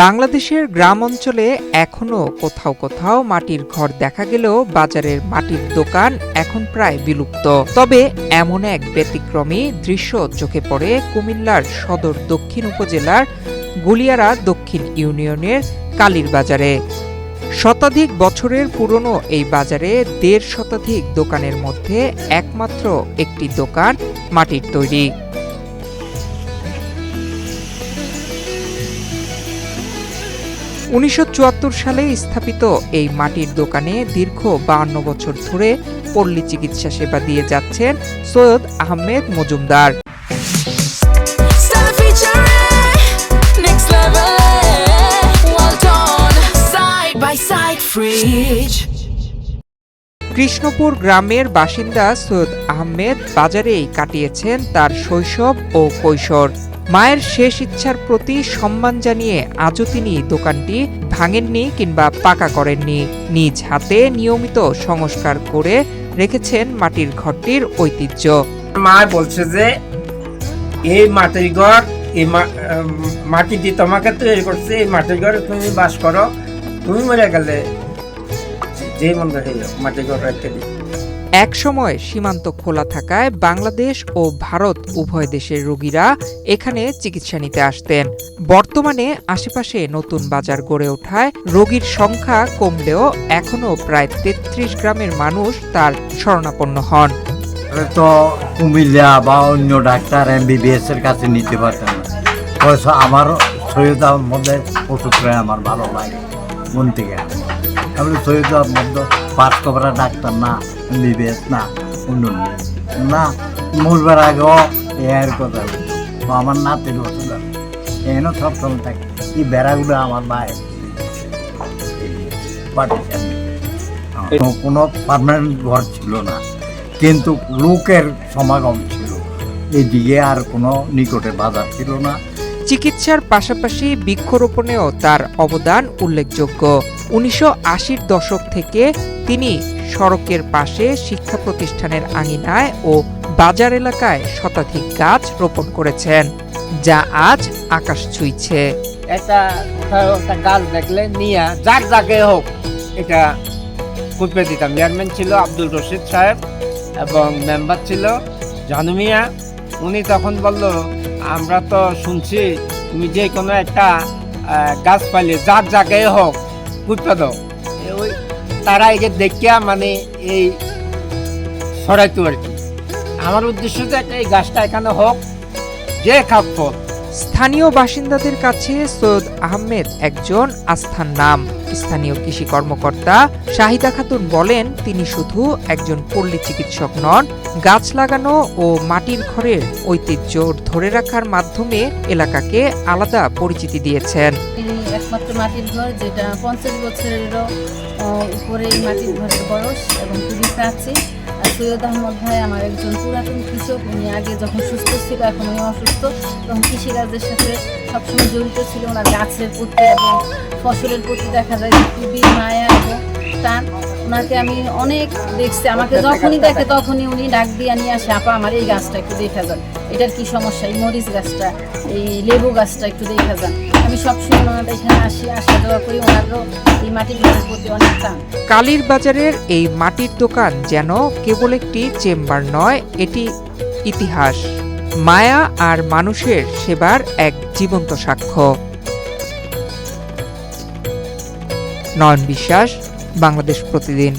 বাংলাদেশের গ্রাম অঞ্চলে এখনো কোথাও কোথাও মাটির ঘর দেখা গেলেও বাজারের মাটির দোকান এখন প্রায় বিলুপ্ত। তবে এমন এক ব্যতিক্রমী দৃশ্য চোখে পড়ে কুমিল্লার সদর দক্ষিণ উপজেলার গুলিয়ারা দক্ষিণ ইউনিয়নের কালীর বাজারে। শতাধিক বছরের পুরনো এই বাজারে ১.৫ শতাধিক দোকানের মধ্যে একমাত্র একটি দোকান মাটির তৈরি। (১৯৭৪) সালে স্থাপিত এই মাটির দোকানে দীর্ঘ ৫২ বছর ধরে পল্লী চিকিৎসা সেবা দিয়ে যাচ্ছেন সৈয়দ আহমেদ মজুমদার। কৃষ্ণপুর গ্রামের বাসিন্দা সৈয়দ আহমেদ বাজারেই কাটিয়েছেন তার শৈশব ও কৈশোর। মায়ের শেষ ইচ্ছার প্রতি সম্মান জানিয়ে আজও তিনি দোকানটি ভাঙেননি কিংবা পাকা করেননি। নিজ হাতে নিয়মিত সংস্কার করে রেখেছেন মাটির ঘরটির ঐতিহ্য। মা বলছে যে এই মাটির ঘর, এই মাটি দিয়ে তোমাকে তৈরি করছে, এই মাটির ঘরে তুমি বাস করো, তুমি মরে গেলে যে মন্দ হইল মাটির ঘর রেখে দিই। একসময় সীমান্ত খোলা থাকায় বাংলাদেশ ও ভারত উভয় দেশের রোগীরা এখানে চিকিৎসা নিতে আসতেন। বর্তমানে আশেপাশে নতুন বাজার গড়ে ওঠায় রোগীর সংখ্যা কমলেও এখনো প্রায় ৩৩ গ্রামের মানুষ তার শরণাপন্ন হন। তো কুমিল্লা বা অন্য ডাক্তার MBBS এর কাছে নিতে পারতেন না। আমার সৈয়দ আহমদের ওষুধ করে আমার ভালো লাগে মন থেকে। আমি সৈয়দ আহমদ পাস করা ডাক্তার না, MBBS না, অন্য না, মূলবার আগেও এর কথা আমার নাতির ওষুধ এখানে সব সময় থাকে। এই বেড়াগুলো আমার ভাই কোনো পার্মানেন্ট ঘর ছিল না, কিন্তু লোকের সমাগম ছিল। এদিকে আর কোনো নিকটে বাজার ছিল না। চিকিৎসার পাশাপাশি বৃক্ষরোপণেও তার অবদান উল্লেখযোগ্য। ১৯৮০-র দশক থেকে তিনি সড়কের পাশে শিক্ষা প্রতিষ্ঠানের আঙিনায় ও বাজার এলাকায় শতাধিক গাছ রোপণ করেছেন, যা আজ আকাশ ছুঁইছে। একটা গাছ দেখলে নিয়ে যার জাগে হোক এটা কুপে দিতাম। চেয়ারম্যান ছিল আব্দুল রশিদ সাহেব এবং মেম্বার ছিল জানু মিয়া। উনি তখন বলল, আমরা তো শুনছি তুমি যে কোনো একটা গাছ পাইলে যার জায়গায় হোক কুপে দাও। ওই তারা একে দেখিয়া মানে এই সরাইতো আর কি। আমার উদ্দেশ্য যে এই গাছটা এখানে হোক, যে খাপ ফল। স্থানীয় বাসিন্দাদের কাছে সৈয়দ আহমেদ একজন আস্থার নাম। স্থানীয় কৃষি কর্মকর্তা শাহিদা খাতুন বলেন, তিনি শুধু একজন পল্লী চিকিৎসক নন, গাছ লাগানো ও মাটির ঘরের ঐতিহ্য ধরে রাখার মাধ্যমে এলাকাকে আলাদা পরিচিতি দিয়েছেন। তিনি একমাত্র মাটির ঘর যেটা ৫০ বছরেরও উপরে মাটির ঘরের বয়স এবং খুবই প্রাচীন। সৈয়দ আহমদ ভাই আমার একজন পুরাতন কৃষক। উনি আগে যখন সুস্থ ছিল, এখন উনি অসুস্থ, তখন কৃষিকাজের সাথে সবসময় জড়িত ছিল। ওনার গাছের প্রতি এবং ফসলের প্রতি দেখা যায় খুবই মায়া এবং টান। ওনাকে আমি অনেক দেখছি, আমাকে যখনই দেখে তখনই উনি ডাক দিয়ে নিয়ে আসে, আপা আমার এই গাছটা একটু দেখা যান, এটার কি সমস্যা, এই মরিচ গাছটা, এই লেবু গাছটা একটু দেখা যান। আমি সবসময় ওনাদের এখানে আসা যাওয়া করি। ওনারও এই মাটির ঘরের প্রতি অনেক টান। কালীর বাজারের এই মাটির দোকান যেন কেবল একটি চেম্বার নয়, এটি ইতিহাস, মায়া আর মানুষের সেবার এক জীবন্ত সাক্ষ্য। নয়ন বিশ্বাস, বাংলাদেশ প্রতিদিন।